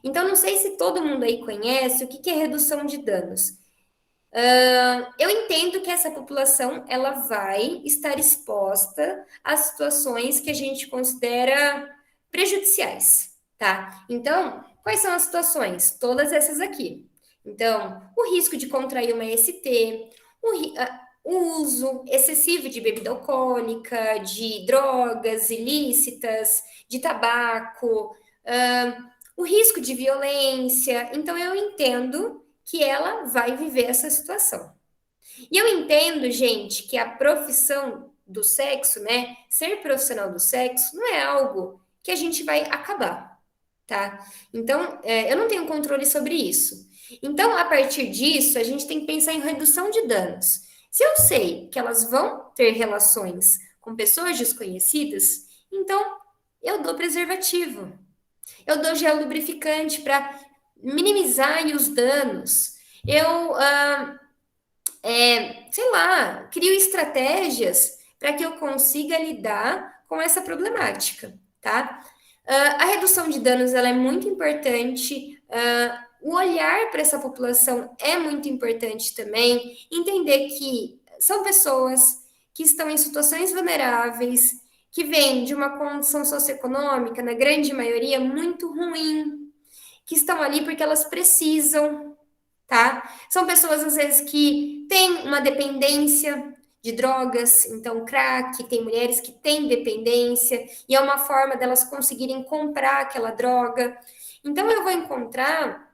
B: Então, não sei se todo mundo aí conhece o que é redução de danos. Eu entendo que essa população ela vai estar exposta a situações que a gente considera prejudiciais, tá? Então, quais são as situações? Todas essas aqui. Então, o risco de contrair uma ST, o uso excessivo de bebida alcoólica, de drogas ilícitas, de tabaco, o risco de violência. Então, eu entendo que ela vai viver essa situação. E eu entendo, gente, que a profissão do sexo, né, ser profissional do sexo, não é algo que a gente vai acabar, tá? Então, eu não tenho controle sobre isso. Então, a partir disso, a gente tem que pensar em redução de danos. Se eu sei que elas vão ter relações com pessoas desconhecidas, então eu dou preservativo. Eu dou gel lubrificante para minimizar os danos. Eu, sei lá, crio estratégias para que eu consiga lidar com essa problemática, tá? A redução de danos ela é muito importante. O olhar para essa população é muito importante também. Entender que são pessoas que estão em situações vulneráveis, que vêm de uma condição socioeconômica, na grande maioria, muito ruim, que estão ali porque elas precisam, tá? São pessoas, às vezes, que têm uma dependência de drogas, então crack, tem mulheres que têm dependência, e é uma forma delas conseguirem comprar aquela droga. Então, eu vou encontrar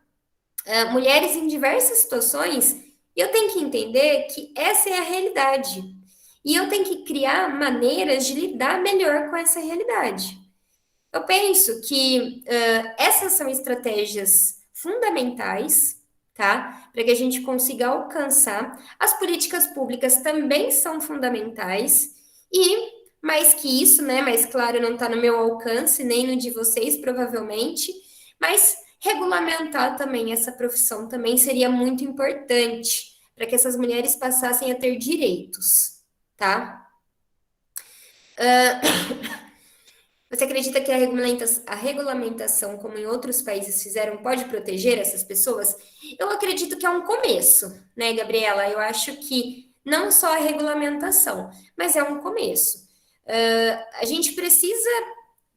B: mulheres em diversas situações, e eu tenho que entender que essa é a realidade. E eu tenho que criar maneiras de lidar melhor com essa realidade. Eu penso que essas são estratégias fundamentais, tá? Para que a gente consiga alcançar. As políticas públicas também são fundamentais, e mais que isso, né? Mas claro, não está no meu alcance, nem no de vocês, provavelmente, mas regulamentar também essa profissão também seria muito importante para que essas mulheres passassem a ter direitos, tá? Você acredita que a regulamentação, como em outros países fizeram, pode proteger essas pessoas? Eu acredito que é um começo, né, Gabriela? Eu acho que não só a regulamentação, mas é um começo. A gente precisa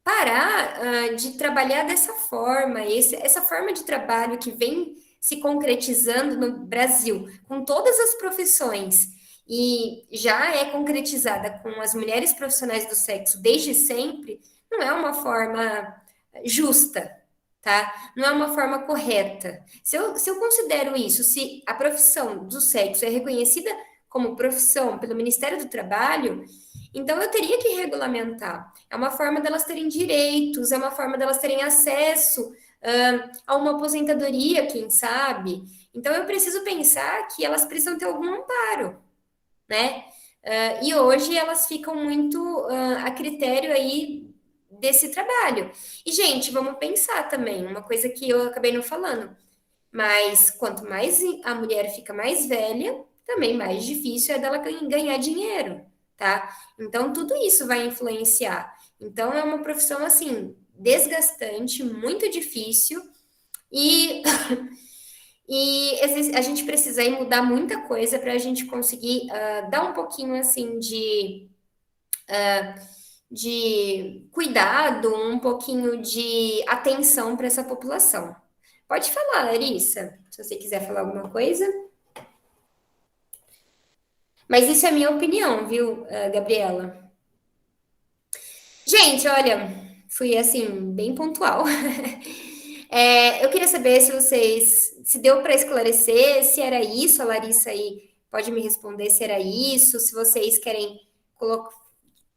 B: parar de trabalhar dessa forma, essa forma de trabalho que vem se concretizando no Brasil, com todas as profissões, e já é concretizada com as mulheres profissionais do sexo desde sempre, não é uma forma justa, tá? Não é uma forma correta. Se eu considero isso, se a profissão do sexo é reconhecida como profissão pelo Ministério do Trabalho, então eu teria que regulamentar. É uma forma delas terem direitos, é uma forma delas terem acesso a uma aposentadoria, quem sabe. Então eu preciso pensar que elas precisam ter algum amparo, né? E hoje elas ficam muito a critério aí desse trabalho. E, gente, vamos pensar também, uma coisa que eu acabei não falando, mas quanto mais a mulher fica mais velha, também mais difícil é dela ganhar dinheiro, tá? Então, tudo isso vai influenciar. Então, é uma profissão, assim, desgastante, muito difícil, e, a gente precisa aí mudar muita coisa para a gente conseguir dar um pouquinho, assim, de cuidado, um pouquinho de atenção para essa população. Pode falar, Larissa, se você quiser falar alguma coisa. Mas isso é minha opinião, viu, Gabriela? Gente, olha, fui assim, bem pontual. Eu queria saber se vocês, se deu para esclarecer, se era isso, a Larissa aí pode me responder se era isso, se vocês querem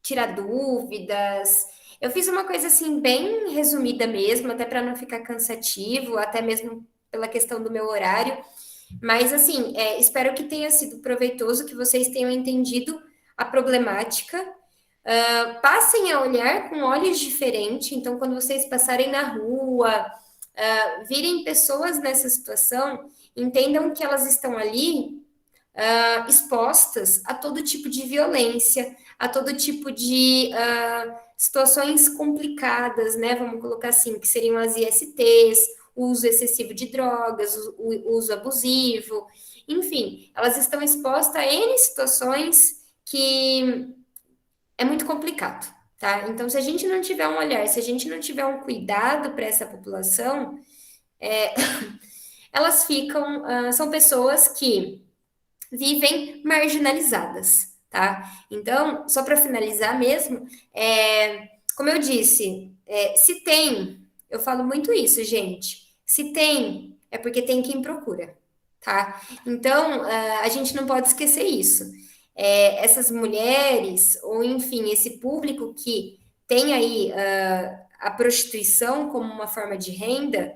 B: tirar dúvidas. Eu fiz uma coisa assim, bem resumida mesmo, até para não ficar cansativo, até mesmo pela questão do meu horário. Mas, assim, espero que tenha sido proveitoso, que vocês tenham entendido a problemática. Passem a olhar com olhos diferentes. Então, quando vocês passarem na rua, virem pessoas nessa situação, entendam que elas estão ali expostas a todo tipo de violência, a todo tipo de situações complicadas, né? Vamos colocar assim, que seriam as ISTs, o uso excessivo de drogas, o uso abusivo, enfim, elas estão expostas a N situações que é muito complicado, tá? Então, se a gente não tiver um olhar, se a gente não tiver um cuidado para essa população, elas ficam, são pessoas que vivem marginalizadas, tá? Então, só para finalizar mesmo, como eu disse, se tem, eu falo muito isso, gente. Se tem, é porque tem quem procura, tá? Então, a gente não pode esquecer isso. Essas mulheres, ou enfim, esse público que tem aí a prostituição como uma forma de renda,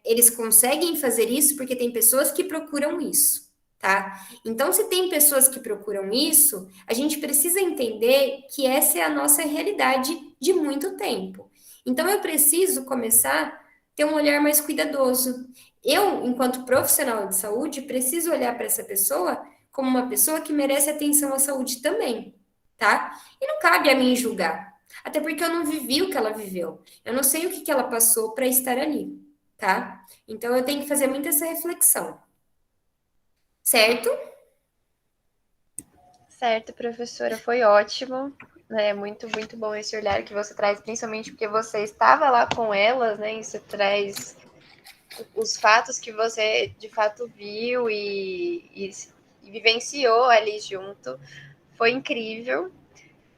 B: eles conseguem fazer isso porque tem pessoas que procuram isso, tá? Então, se tem pessoas que procuram isso, a gente precisa entender que essa é a nossa realidade de muito tempo. Então, eu preciso começar a ter um olhar mais cuidadoso. Eu, enquanto profissional de saúde, preciso olhar para essa pessoa como uma pessoa que merece atenção à saúde também, tá? E não cabe a mim julgar, até porque eu não vivi o que ela viveu. Eu não sei o que ela passou para estar ali, tá? Então, eu tenho que fazer muito essa reflexão. Certo?
C: Certo, professora, foi ótimo. É muito, muito bom esse olhar que você traz, principalmente porque você estava lá com elas, né? Isso traz os fatos que você de fato viu e vivenciou ali junto. Foi incrível.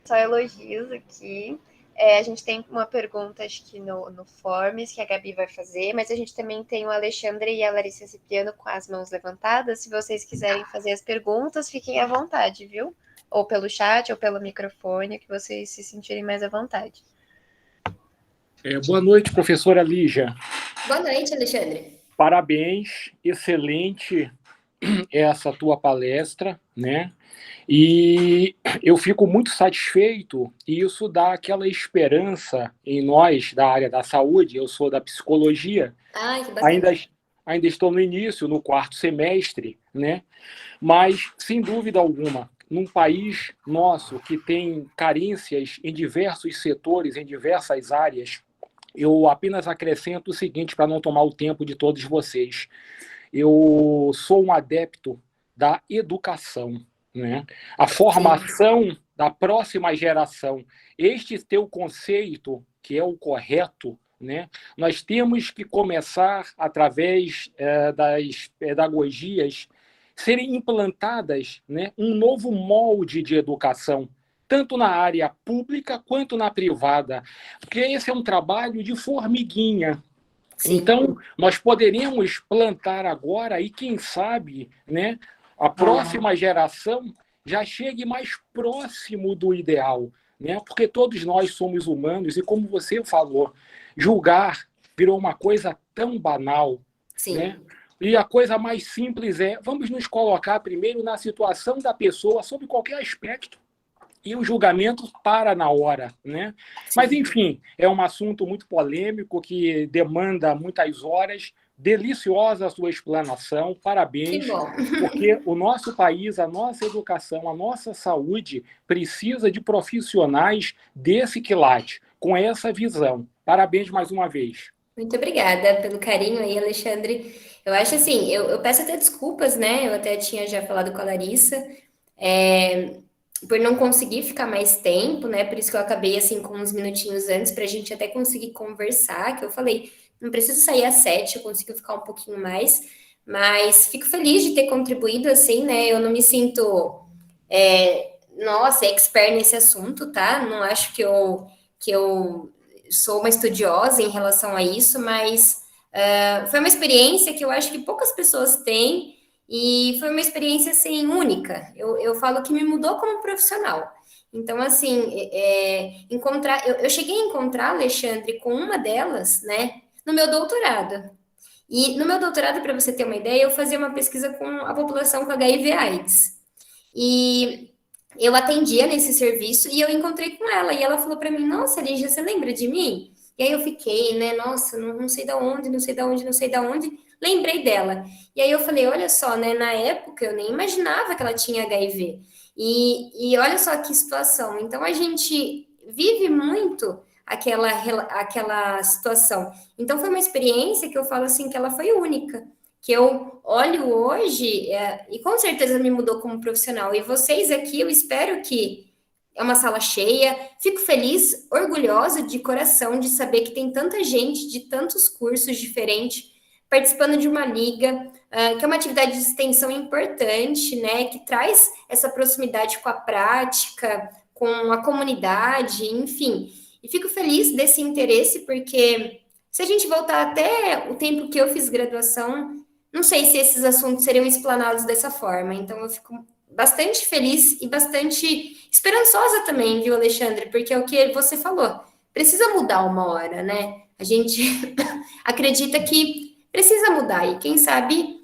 C: Só elogios aqui. A gente tem uma pergunta, acho que no Forms, que a Gabi vai fazer, mas a gente também tem o Alexandre e a Larissa Cipriano com as mãos levantadas. Se vocês quiserem fazer as perguntas, fiquem à vontade, viu? Ou pelo chat, ou pelo microfone, que vocês se sentirem mais à vontade.
D: Boa noite, professora Lígia.
B: Boa noite, Alexandre.
D: Parabéns, excelente essa tua palestra, né? E eu fico muito satisfeito e isso dá aquela esperança em nós da área da saúde. Eu sou da psicologia,
B: Ai, que bacana.
D: ainda estou no início, no 4º semestre, né? Mas, sem dúvida alguma, num país nosso que tem carências em diversos setores, em diversas áreas, eu apenas acrescento o seguinte para não tomar o tempo de todos vocês. Eu sou um adepto da educação, né? A formação da próxima geração. Este teu conceito, que é o correto, né? Nós temos que começar, através das pedagogias, serem implantadas, né, um novo molde de educação, tanto na área pública quanto na privada, porque esse é um trabalho de formiguinha.
B: Sim.
D: Então, nós poderíamos plantar agora e, quem sabe, né, a próxima geração já chegue mais próximo do ideal, né? Porque todos nós somos humanos e, como você falou, julgar virou uma coisa tão banal,
B: Sim.
D: né? E a coisa mais simples é, vamos nos colocar primeiro na situação da pessoa, sob qualquer aspecto, e o julgamento para na hora, né?
B: Sim.
D: Mas, enfim, é um assunto muito polêmico que demanda muitas horas. Deliciosa a sua explanação, parabéns,
B: Que bom.
D: porque o nosso país, a nossa educação, a nossa saúde precisa de profissionais desse quilate, com essa visão. Parabéns mais uma vez.
B: Muito obrigada pelo carinho aí, Alexandre. Eu acho assim, eu peço até desculpas, né? Eu até tinha já falado com a Larissa, por não conseguir ficar mais tempo, né? Por isso que eu acabei assim com uns minutinhos antes para a gente até conseguir conversar, que eu falei, não preciso sair às 7, eu consigo ficar um pouquinho mais, mas fico feliz de ter contribuído assim, né? Eu não me sinto, nossa, expert nesse assunto, tá? Não acho que eu sou uma estudiosa em relação a isso, mas foi uma experiência que eu acho que poucas pessoas têm e foi uma experiência, assim, única. Eu falo que me mudou como profissional. Então, assim, eu cheguei a encontrar, Alexandre, com uma delas, né, no meu doutorado. E no meu doutorado, para você ter uma ideia, eu fazia uma pesquisa com a população com HIV/AIDS. E eu atendia nesse serviço e eu encontrei com ela. E ela falou para mim: Nossa, Lígia, você lembra de mim? E aí eu fiquei, né? Nossa, não sei da onde, não sei da onde, não sei da onde. Lembrei dela. E aí eu falei: Olha só, né? Na época eu nem imaginava que ela tinha HIV. E olha só que situação. Então a gente vive muito aquela situação. Então foi uma experiência que eu falo assim que ela foi única, que eu olho hoje e com certeza me mudou como profissional. E vocês aqui, eu espero que é uma sala cheia. Fico feliz, orgulhosa de coração de saber que tem tanta gente de tantos cursos diferentes participando de uma liga, que é uma atividade de extensão importante, né? Que traz essa proximidade com a prática, com a comunidade, enfim. E fico feliz desse interesse, porque se a gente voltar até o tempo que eu fiz graduação, não sei se esses assuntos seriam explanados dessa forma. Então, eu fico bastante feliz e bastante esperançosa também, viu, Alexandre? Porque é o que você falou. Precisa mudar uma hora, né? A gente acredita que precisa mudar. E quem sabe,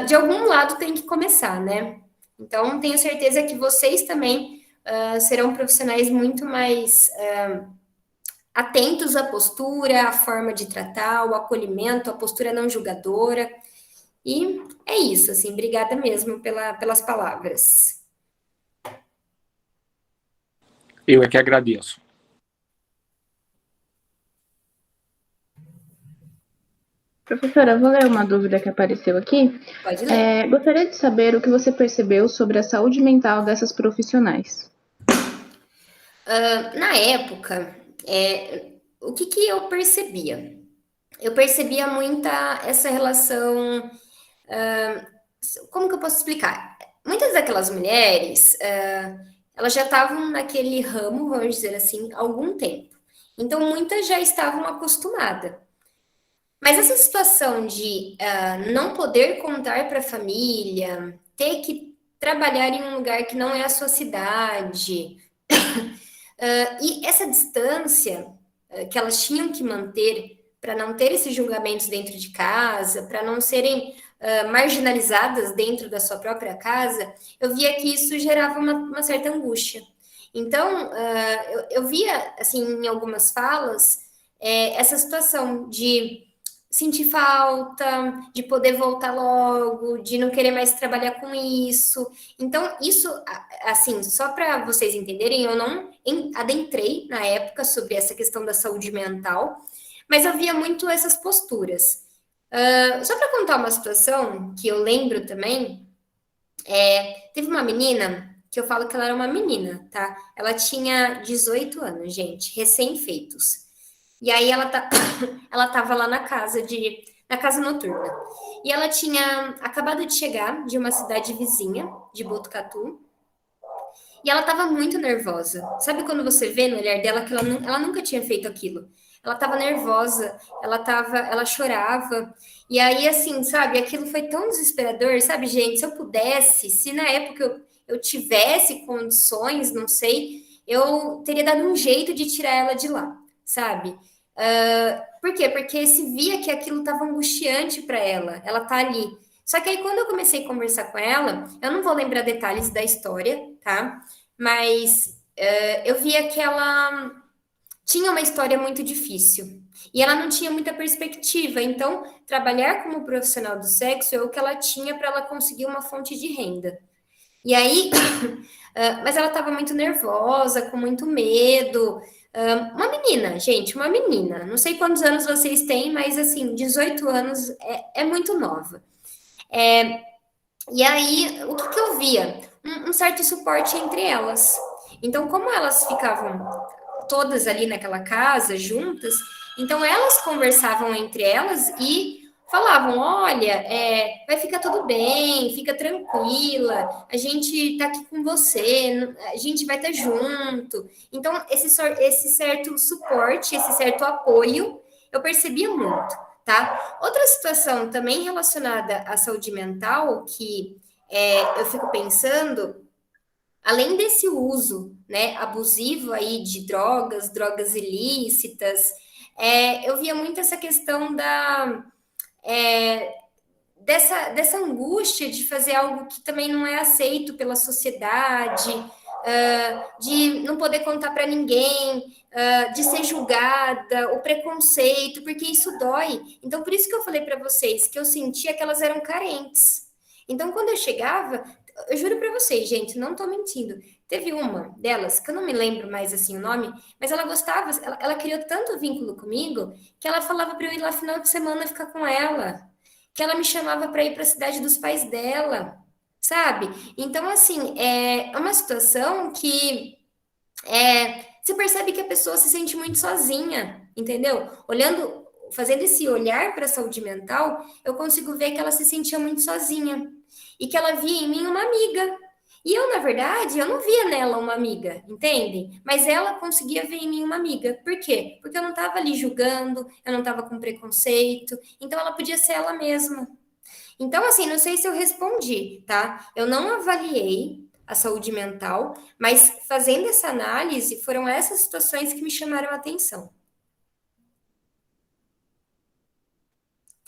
B: de algum lado tem que começar, né? Então, tenho certeza que vocês também serão profissionais muito mais atentos à postura, à forma de tratar, o acolhimento, a postura não julgadora. E é isso, assim, obrigada mesmo pelas palavras.
D: Eu é que agradeço.
E: Professora, eu vou ler uma dúvida que apareceu aqui.
B: Pode ler.
E: Gostaria de saber o que você percebeu sobre a saúde mental dessas profissionais.
B: Na época, o que eu percebia? Eu percebia muita essa relação. Como que eu posso explicar? Muitas daquelas mulheres, elas já estavam naquele ramo, vamos dizer assim, há algum tempo. Então, muitas já estavam acostumadas. Mas essa situação de não poder contar para a família, ter que trabalhar em um lugar que não é a sua cidade, e essa distância que elas tinham que manter para não ter esses julgamentos dentro de casa, para não serem marginalizadas dentro da sua própria casa, eu via que isso gerava uma certa angústia. Então, eu via, assim, em algumas falas, essa situação de sentir falta, de poder voltar logo, de não querer mais trabalhar com isso. Então, isso, assim, só para vocês entenderem, eu não adentrei na época sobre essa questão da saúde mental, mas eu via muito essas posturas. Só para contar uma situação que eu lembro também, teve uma menina que eu falo que ela era uma menina, tá? Ela tinha 18 anos, gente, recém-feitos. E aí ela tava lá na casa noturna. E ela tinha acabado de chegar de uma cidade vizinha, de Botucatu, e ela estava muito nervosa. Sabe quando você vê no olhar dela que ela nunca tinha feito aquilo? Ela estava nervosa, ela chorava. E aí, assim, sabe, aquilo foi tão desesperador, sabe, gente? Se eu pudesse, se na época eu tivesse condições, não sei, eu teria dado um jeito de tirar ela de lá, sabe? Por quê? Porque se via que aquilo estava angustiante para ela tá ali. Só que aí, quando eu comecei a conversar com ela, eu não vou lembrar detalhes da história, tá? Mas eu via que ela tinha uma história muito difícil e ela não tinha muita perspectiva. Então, trabalhar como profissional do sexo é o que ela tinha para ela conseguir uma fonte de renda. E aí, mas ela estava muito nervosa, com muito medo. Uma menina, gente, uma menina. Não sei quantos anos vocês têm, mas assim, 18 anos é muito nova. E aí, o que eu via? Um certo suporte entre elas. Então, como elas ficavam todas ali naquela casa, juntas, então elas conversavam entre elas e falavam: olha, vai ficar tudo bem, fica tranquila, a gente tá aqui com você, a gente vai estar junto. Então, esse certo suporte, esse certo apoio, eu percebia muito, tá? Outra situação também relacionada à saúde mental, que eu fico pensando, além desse uso, né, abusivo aí de drogas ilícitas, eu via muito essa questão é, dessa angústia de fazer algo que também não é aceito pela sociedade, de não poder contar para ninguém, de ser julgada, o preconceito, porque isso dói. Então, por isso que eu falei para vocês que eu sentia que elas eram carentes. Então, quando eu chegava, eu juro para vocês, gente, não estou mentindo. Teve uma delas, que eu não me lembro mais assim o nome, mas ela gostava, ela criou tanto vínculo comigo que ela falava para eu ir lá final de semana ficar com ela, que ela me chamava para ir para a cidade dos pais dela, sabe? Então, assim, é uma situação que você percebe que a pessoa se sente muito sozinha, entendeu? Olhando, fazendo esse olhar para a saúde mental, eu consigo ver que ela se sentia muito sozinha e que ela via em mim uma amiga. E eu, na verdade, eu não via nela uma amiga, entendem? Mas ela conseguia ver em mim uma amiga. Por quê? Porque eu não estava ali julgando, eu não estava com preconceito, então ela podia ser ela mesma. Então, assim, não sei se eu respondi, tá? Eu não avaliei a saúde mental, mas fazendo essa análise, foram essas situações que me chamaram a atenção.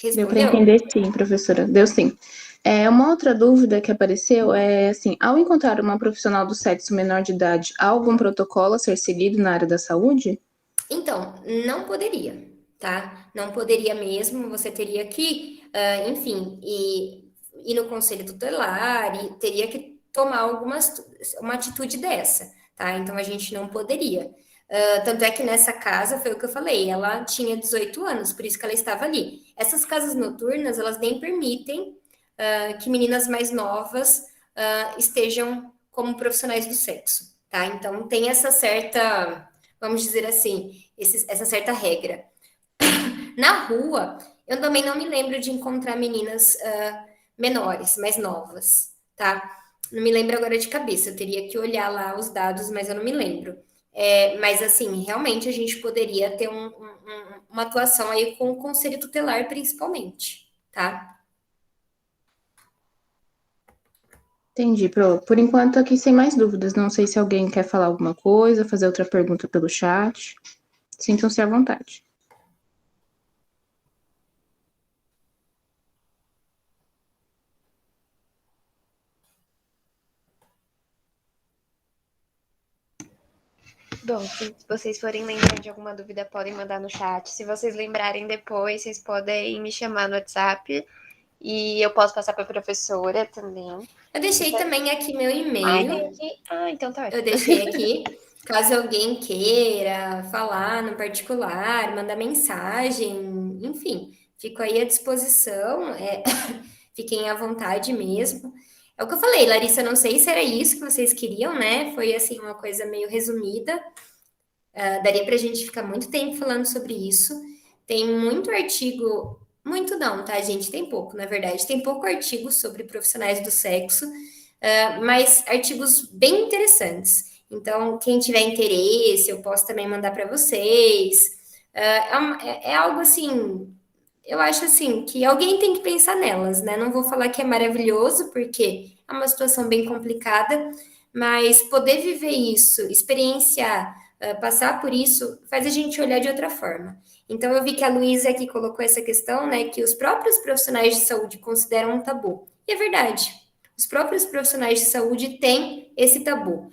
E: Deu para
B: Respondeu?
E: entender sim, professora. Deu sim. Uma outra dúvida que apareceu é assim, ao encontrar uma profissional do sexo menor de idade, há algum protocolo a ser seguido na área da saúde?
B: Então, não poderia, tá? Não poderia mesmo, você teria que, enfim, ir no conselho tutelar e teria que tomar uma atitude dessa, tá? Então, a gente não poderia. Tanto é que nessa casa, foi o que eu falei, ela tinha 18 anos, por isso que ela estava ali. Essas casas noturnas, elas nem permitem que meninas mais novas estejam como profissionais do sexo, tá? Então, tem essa certa, vamos dizer assim, essa certa regra. Na rua, eu também não me lembro de encontrar meninas menores, mais novas, tá? Não me lembro agora de cabeça, eu teria que olhar lá os dados, mas eu não me lembro. Mas, assim, realmente a gente poderia ter uma atuação aí com o Conselho Tutelar, principalmente, tá?
E: Entendi, Pro. Por enquanto, aqui sem mais dúvidas. Não sei se alguém quer falar alguma coisa, fazer outra pergunta pelo chat. Sintam-se à vontade.
C: Bom, se vocês forem lembrar de alguma dúvida, podem mandar no chat. Se vocês lembrarem depois, vocês podem me chamar no WhatsApp e eu posso passar para a professora também.
B: Eu deixei também aqui meu e-mail.
C: Então tá ótimo.
B: Eu deixei aqui. Caso alguém queira falar no particular, mandar mensagem, enfim, fico aí à disposição. Fiquem à vontade mesmo. É o que eu falei, Larissa, não sei se era isso que vocês queriam, né? Foi assim uma coisa meio resumida. Daria para a gente ficar muito tempo falando sobre isso. Tem muito artigo, muito não, tá, gente? Tem pouco, na verdade. Tem pouco artigo sobre profissionais do sexo, mas artigos bem interessantes. Então, quem tiver interesse, eu posso também mandar para vocês. É algo assim, eu acho assim, que alguém tem que pensar nelas, né? Não vou falar que é maravilhoso, porque é uma situação bem complicada, mas poder viver isso, experienciar, passar por isso, faz a gente olhar de outra forma. Então, eu vi que a Luísa aqui colocou essa questão, né, que os próprios profissionais de saúde consideram um tabu. E é verdade. Os próprios profissionais de saúde têm esse tabu.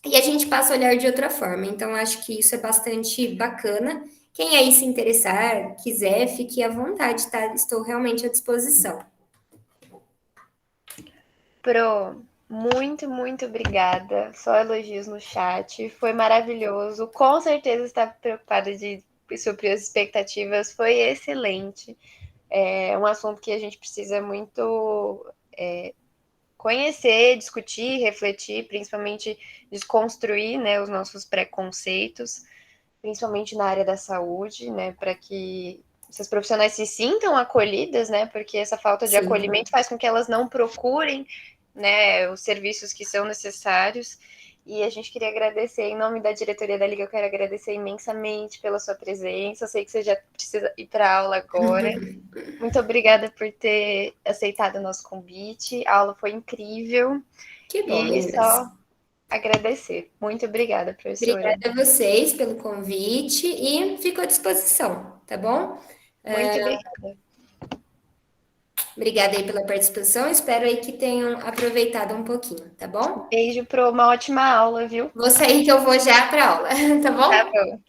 B: E a gente passa a olhar de outra forma. Então, acho que isso é bastante bacana. Quem aí se interessar, quiser, fique à vontade, tá? Estou realmente à disposição.
C: Pro, muito, muito obrigada. Só elogios no chat. Foi maravilhoso. Com certeza está preocupada de suprir as expectativas. Foi excelente. É um assunto que a gente precisa muito conhecer, discutir, refletir, principalmente desconstruir, né, os nossos preconceitos, principalmente na área da saúde, né, para que essas profissionais se sintam acolhidas, né, porque essa falta de acolhimento faz com que elas não procurem, né, os serviços que são necessários. E a gente queria agradecer, em nome da diretoria da Liga, eu quero agradecer imensamente pela sua presença. Eu sei que você já precisa ir para a aula agora. Muito obrigada por ter aceitado o nosso convite. A aula foi incrível.
B: Que bom,
C: E
B: meninas.
C: só agradecer. Muito obrigada, professora.
B: Obrigada a vocês pelo convite e fico à disposição, tá bom?
C: Muito obrigada.
B: Obrigada aí pela participação. Espero aí que tenham aproveitado um pouquinho, tá bom?
C: Beijo para uma ótima aula, viu?
B: Vou sair que eu vou já para aula, tá bom?
C: Tá bom.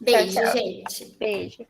B: Beijo,
C: Tchau, tchau.
B: gente.
C: Beijo.